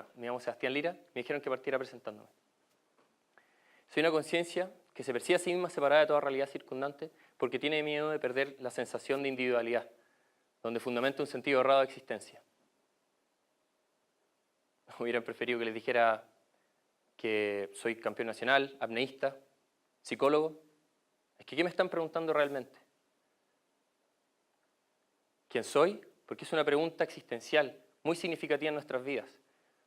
Bueno, me llamo Sebastián Lira, me dijeron que partiera presentándome. Soy una conciencia que se percibe a sí misma separada de toda realidad circundante porque tiene miedo de perder la sensación de individualidad, donde fundamenta un sentido errado de existencia. Hubieran preferido que les dijera que soy campeón nacional, apneísta, psicólogo. Es que, ¿qué me están preguntando realmente? ¿Quién soy? Porque es una pregunta existencial, muy significativa en nuestras vidas,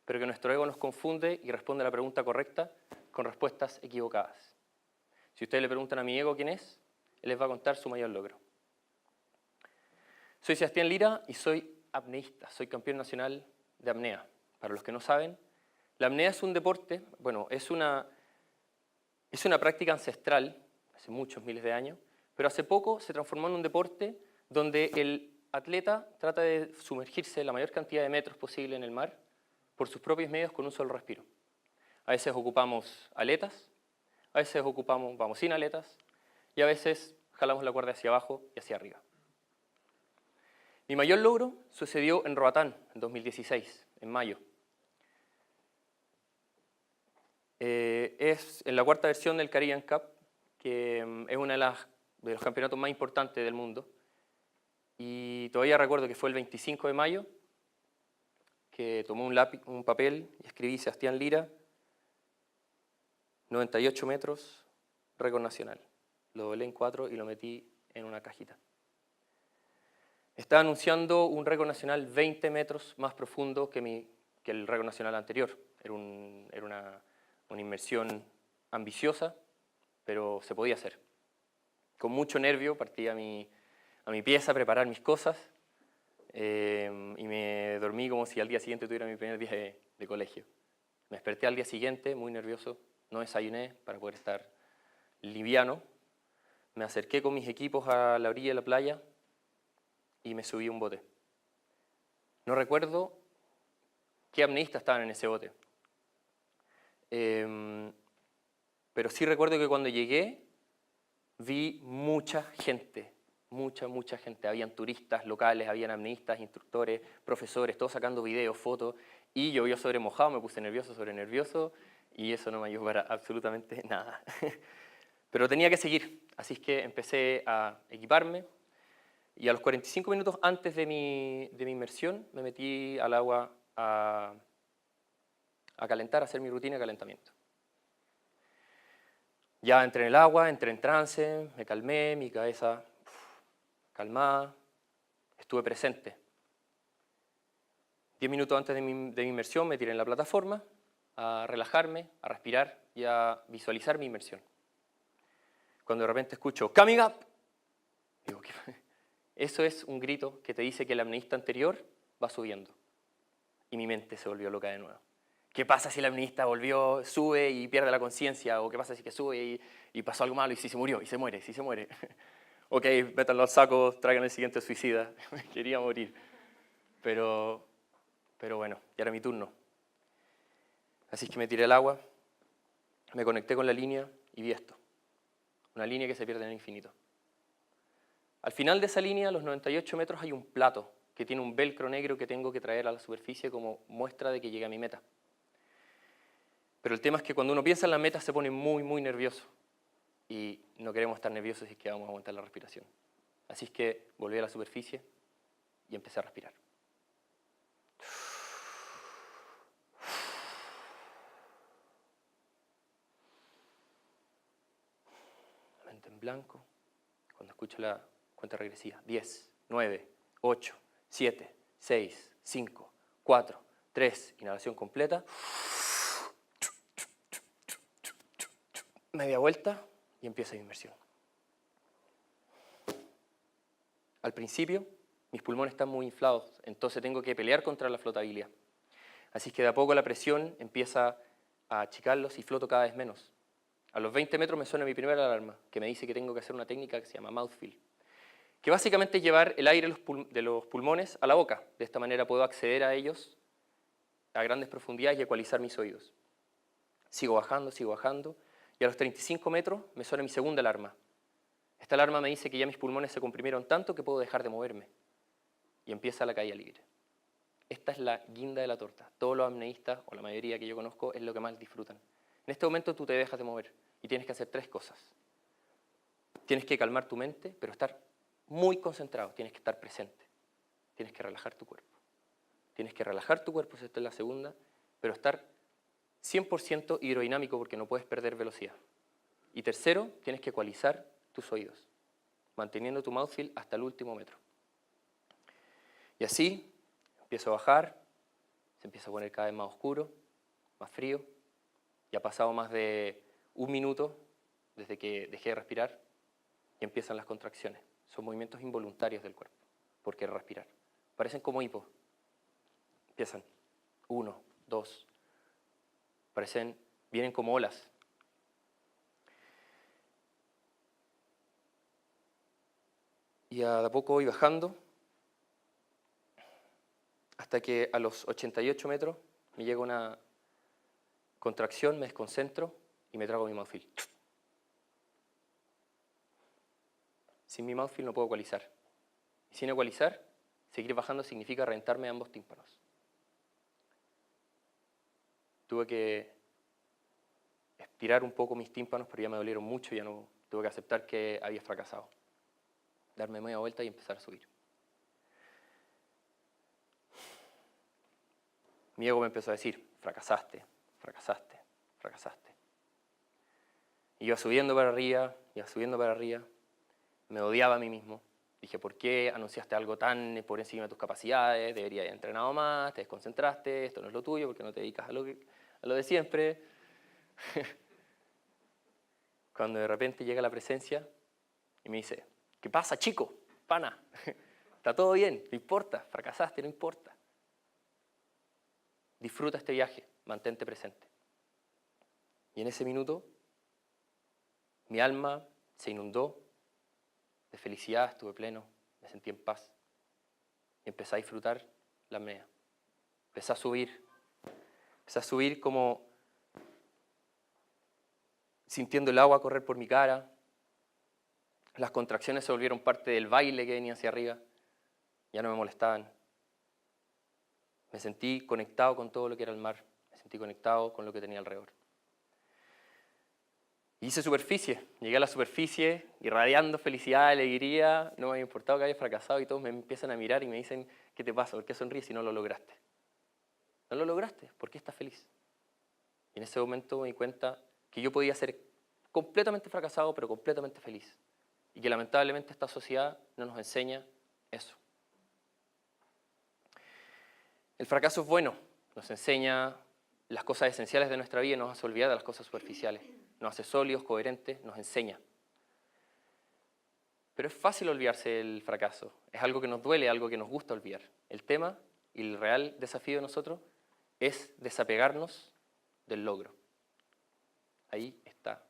pero que nuestro ego nos confunde y responde a la pregunta correcta con respuestas equivocadas. Si ustedes le preguntan a mi ego quién es, él les va a contar su mayor logro. Soy Sebastián Lira y soy apneísta, soy campeón nacional de apnea. Para los que no saben, la apnea es un deporte, bueno, es una práctica ancestral, hace muchos miles de años, pero hace poco se transformó en un deporte donde el atleta trata de sumergirse la mayor cantidad de metros posible en el mar por sus propios medios con un solo respiro. A veces ocupamos aletas, a veces vamos sin aletas y a veces jalamos la cuerda hacia abajo y hacia arriba. Mi mayor logro sucedió en Roatán en 2016, en mayo. Es en la cuarta versión del Caribbean Cup, que es uno de los campeonatos más importantes del mundo. Y todavía recuerdo que fue el 25 de mayo, que tomé un papel y escribí Sebastián Lira, 98 metros, récord nacional. Lo doblé en 4 y lo metí en una cajita. Estaba anunciando un récord nacional 20 metros más profundo que el récord nacional anterior. Era una inmersión ambiciosa, pero se podía hacer. Con mucho nervio partí a mi pieza a preparar mis cosas y me dormí como si al día siguiente tuviera mi primer día de colegio. Me desperté al día siguiente muy nervioso, no desayuné para poder estar liviano. Me acerqué con mis equipos a la orilla de la playa y me subí a un bote. No recuerdo qué apneístas estaban en ese bote. Pero sí recuerdo que cuando llegué vi mucha gente, mucha gente. Habían turistas locales, habían apneístas, instructores, profesores, todos sacando videos, fotos. Y yo sobre mojado, me puse nervioso sobre nervioso y eso no me ayudó para absolutamente nada. Pero tenía que seguir, así es que empecé a equiparme. Y a los 45 minutos antes de mi inmersión me metí al agua a calentar, a hacer mi rutina de calentamiento. Ya entré en el agua, entré en trance, me calmé, mi cabeza calmada, estuve presente. 10 minutos antes de mi inmersión me tiré en la plataforma a relajarme, a respirar y a visualizar mi inmersión. Cuando de repente escucho "coming up", digo, ¿qué? Eso es un grito que te dice que el apneísta anterior va subiendo. Y mi mente se volvió loca de nuevo. ¿Qué pasa si el apneísta sube y pierde la conciencia? ¿O qué pasa si que sube y pasó algo malo y si se murió, y se muere, si se muere? Ok, métanlo al saco, traigan el siguiente suicida. Quería morir. Pero bueno, ya era mi turno. Así es que me tiré al agua, me conecté con la línea y vi esto. Una línea que se pierde en el infinito. Al final de esa línea, a los 98 metros, hay un plato que tiene un velcro negro que tengo que traer a la superficie como muestra de que llegué a mi meta. Pero el tema es que cuando uno piensa en la meta se pone muy nervioso. Y no queremos estar nerviosos si es que vamos a aguantar la respiración. Así es que volví a la superficie y empecé a respirar. Mente en blanco. Cuando escucho la cuenta regresiva. 10, 9, 8, 7, 6, 5, 4, 3. Inhalación completa. Media vuelta y empieza mi inmersión. Al principio, mis pulmones están muy inflados, entonces tengo que pelear contra la flotabilidad. Así que de a poco la presión empieza a achicarlos y floto cada vez menos. A los 20 metros me suena mi primera alarma, que me dice que tengo que hacer una técnica que se llama mouthfeel, que básicamente es llevar el aire de los pulmones a la boca. De esta manera puedo acceder a ellos a grandes profundidades y ecualizar mis oídos. Sigo bajando, y a los 35 metros me suena mi segunda alarma. Esta alarma me dice que ya mis pulmones se comprimieron tanto que puedo dejar de moverme. Y empieza la caída libre. esta es la guinda de la torta. Todos los apneístas, o la mayoría que yo conozco, es lo que más disfrutan. En este momento tú te dejas de mover y tienes que hacer 3 cosas. Tienes que calmar tu mente, pero estar muy concentrado, tienes que estar presente. Tienes que relajar tu cuerpo. Tienes que relajar tu cuerpo, esta es la segunda, pero estar 100% hidrodinámico porque no puedes perder velocidad. Y tercero, tienes que ecualizar tus oídos, manteniendo tu mouthfeel hasta el último metro. Y así empiezo a bajar, se empieza a poner cada vez más oscuro, más frío. Ya ha pasado más de 1 minuto desde que dejé de respirar y empiezan las contracciones. Son movimientos involuntarios del cuerpo, porque respirar. Parecen como hipos. Empiezan 1, 2. Vienen como olas. Y a poco voy bajando hasta que a los 88 metros me llega una contracción, me desconcentro y me trago mi mouthfeel. Sin mi mouthfeel no puedo ecualizar. Y sin ecualizar, seguir bajando significa reventarme ambos tímpanos. Tuve que estirar un poco mis tímpanos, pero ya me dolieron mucho, ya no tuve que aceptar que había fracasado. Darme media vuelta y empezar a subir. Mi ego me empezó a decir, fracasaste, fracasaste, fracasaste. Y iba subiendo para arriba, me odiaba a mí mismo. Dije, ¿por qué anunciaste algo tan por encima de tus capacidades? Deberías haber entrenado más, te desconcentraste, esto no es lo tuyo, porque no te dedicas a lo de siempre. Cuando de repente llega la presencia y me dice, ¿qué pasa, chico? Pana, está todo bien, no importa, fracasaste, no importa. Disfruta este viaje, mantente presente. Y en ese minuto, mi alma se inundó de felicidad, estuve pleno, me sentí en paz. Y empecé a disfrutar la apnea. Empecé a subir como sintiendo el agua correr por mi cara. Las contracciones se volvieron parte del baile que venía hacia arriba. Ya no me molestaban. Me sentí conectado con todo lo que era el mar. Me sentí conectado con lo que tenía alrededor. Hice superficie. Llegué a la superficie irradiando felicidad, alegría. No me había importado que haya fracasado y todos me empiezan a mirar y me dicen, ¿qué te pasa? ¿Por qué sonríes si no lo lograste? No lo lograste. ¿Por qué estás feliz? Y en ese momento me di cuenta que yo podía ser completamente fracasado, pero completamente feliz. Y que lamentablemente esta sociedad no nos enseña eso. El fracaso es bueno, nos enseña las cosas esenciales de nuestra vida y nos hace olvidar de las cosas superficiales. Nos hace sólidos, coherentes, nos enseña. Pero es fácil olvidarse del fracaso. Es algo que nos duele, algo que nos gusta olvidar. El tema y el real desafío de nosotros es desapegarnos del logro. Ahí está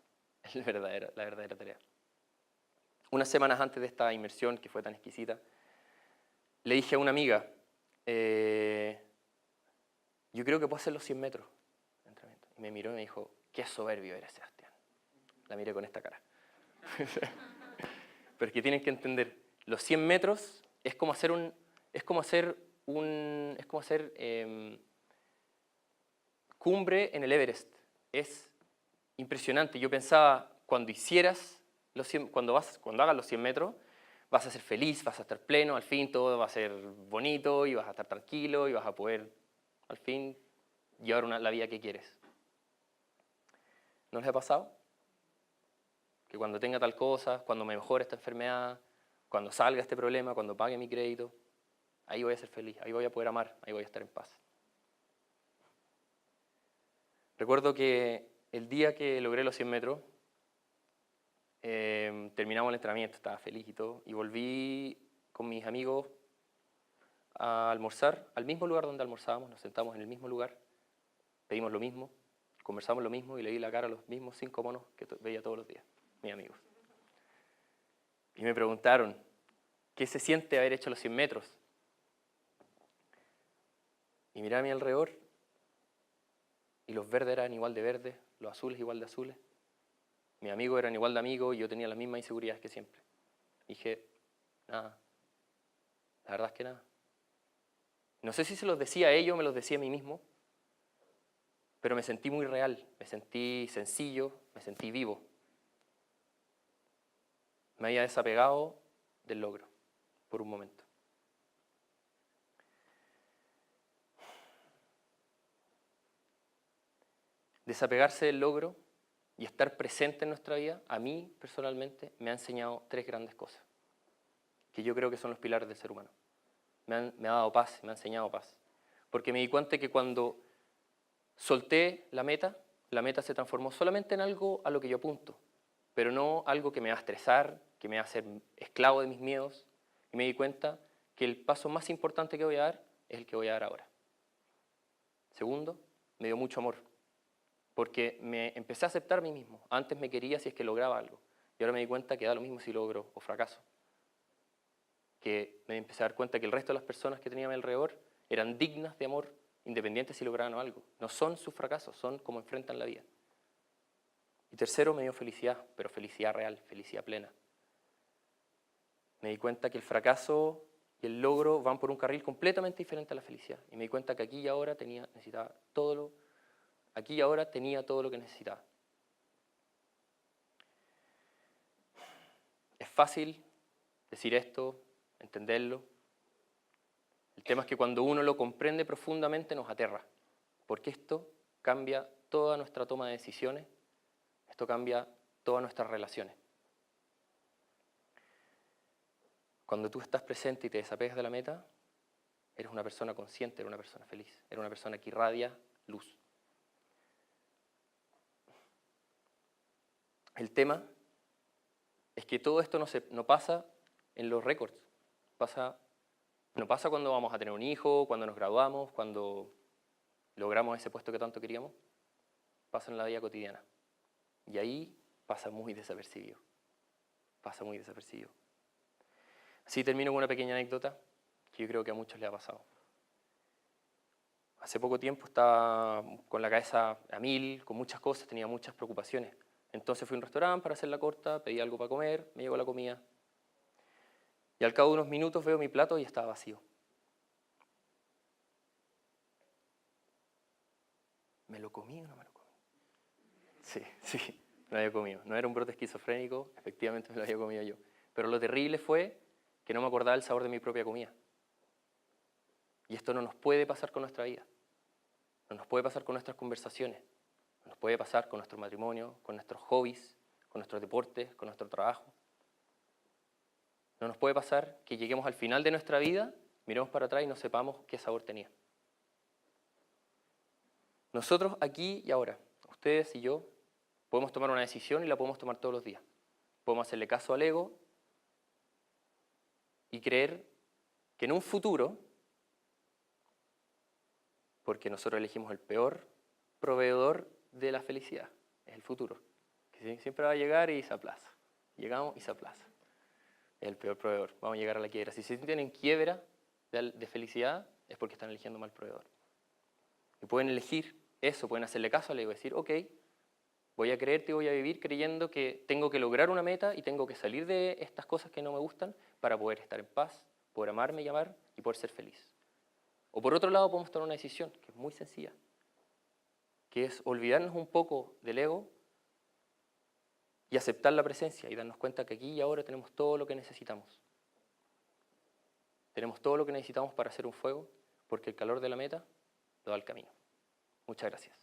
la verdadera tarea. Unas semanas antes de esta inmersión, que fue tan exquisita, le dije a una amiga, yo creo que puedo hacer los 100 metros. Y me miró y me dijo, qué soberbio eres, Sebastián. La miré con esta cara. Pero es que tienen que entender, los 100 metros es como hacer cumbre en el Everest. Es impresionante. Yo pensaba, cuando hagas los 100 metros, vas a ser feliz, vas a estar pleno, al fin todo va a ser bonito y vas a estar tranquilo y vas a poder, al fin, llevar la vida que quieres. ¿No les ha pasado? Que cuando tenga tal cosa, cuando me mejore esta enfermedad, cuando salga este problema, cuando pague mi crédito, ahí voy a ser feliz, ahí voy a poder amar, ahí voy a estar en paz. Recuerdo que el día que logré los 100 metros, terminamos el entrenamiento, estaba feliz y todo, y volví con mis amigos a almorzar al mismo lugar donde almorzábamos, nos sentamos en el mismo lugar, pedimos lo mismo, conversamos lo mismo y le di la cara a los mismos 5 monos que veía todos los días, mis amigos. Y me preguntaron, ¿qué se siente haber hecho los 100 metros? Y miré a mi alrededor y los verdes eran igual de verdes, los azules igual de azules. Mis amigos eran igual de amigos y yo tenía las mismas inseguridades que siempre. Dije, nada, la verdad es que nada. No sé si se los decía a ellos o me los decía a mí mismo, pero me sentí muy real, me sentí sencillo, me sentí vivo. Me había desapegado del logro por un momento. Desapegarse del logro y estar presente en nuestra vida, a mí personalmente me ha enseñado 3 grandes cosas, que yo creo que son los pilares del ser humano. Me ha dado paz, me ha enseñado paz. Porque me di cuenta que cuando solté la meta se transformó solamente en algo a lo que yo apunto, pero no algo que me va a estresar, que me va a hacer esclavo de mis miedos. Y me di cuenta que el paso más importante que voy a dar es el que voy a dar ahora. Segundo, me dio mucho amor, porque me empecé a aceptar a mí mismo. Antes me quería si es que lograba algo, y ahora me di cuenta que da lo mismo si logro o fracaso. Que me empecé a dar cuenta que el resto de las personas que tenía a mi alrededor eran dignas de amor, independientes si lograban algo. No son sus fracasos, son como enfrentan la vida. Y tercero, me dio felicidad, pero felicidad real, felicidad plena. Me di cuenta que el fracaso y el logro van por un carril completamente diferente a la felicidad. Y me di cuenta que aquí y ahora tenía todo lo que necesitaba. Es fácil decir esto, entenderlo. El tema es que cuando uno lo comprende profundamente nos aterra, porque esto cambia toda nuestra toma de decisiones, esto cambia todas nuestras relaciones. Cuando tú estás presente y te desapegas de la meta, eres una persona consciente, eres una persona feliz, eres una persona que irradia luz. El tema es que todo esto no pasa en los récords, no pasa cuando vamos a tener un hijo, cuando nos graduamos, cuando logramos ese puesto que tanto queríamos, pasa en la vida cotidiana. Y ahí pasa muy desapercibido, Así termino con una pequeña anécdota que yo creo que a muchos les ha pasado. Hace poco tiempo estaba con la cabeza a mil, con muchas cosas, tenía muchas preocupaciones. Entonces fui a un restaurante para hacerla corta, pedí algo para comer, me llegó la comida. Y al cabo de unos minutos veo mi plato y estaba vacío. ¿Me lo comí o no me lo comí? Sí, me lo había comido. No era un brote esquizofrénico, efectivamente me lo había comido yo. Pero lo terrible fue que no me acordaba el sabor de mi propia comida. Y esto no nos puede pasar con nuestra vida. No nos puede pasar con nuestras conversaciones. No nos puede pasar con nuestro matrimonio, con nuestros hobbies, con nuestros deportes, con nuestro trabajo. No nos puede pasar que lleguemos al final de nuestra vida, miremos para atrás y no sepamos qué sabor tenía. Nosotros aquí y ahora, ustedes y yo, podemos tomar una decisión y la podemos tomar todos los días. Podemos hacerle caso al ego y creer que en un futuro, porque nosotros elegimos el peor proveedor de la felicidad, es el futuro, que siempre va a llegar y se aplaza. Llegamos y se aplaza. Es el peor proveedor. Vamos a llegar a la quiebra. Si se sienten en quiebra de felicidad, es porque están eligiendo mal proveedor. Y pueden elegir eso, pueden hacerle caso al ego y decir, ok, voy a creerte y voy a vivir creyendo que tengo que lograr una meta y tengo que salir de estas cosas que no me gustan para poder estar en paz, poder amarme y amar y poder ser feliz. O por otro lado podemos tomar una decisión que es muy sencilla, que es olvidarnos un poco del ego y aceptar la presencia y darnos cuenta que aquí y ahora tenemos todo lo que necesitamos. Tenemos todo lo que necesitamos para hacer un fuego, porque el calor de la meta lo da el camino. Muchas gracias.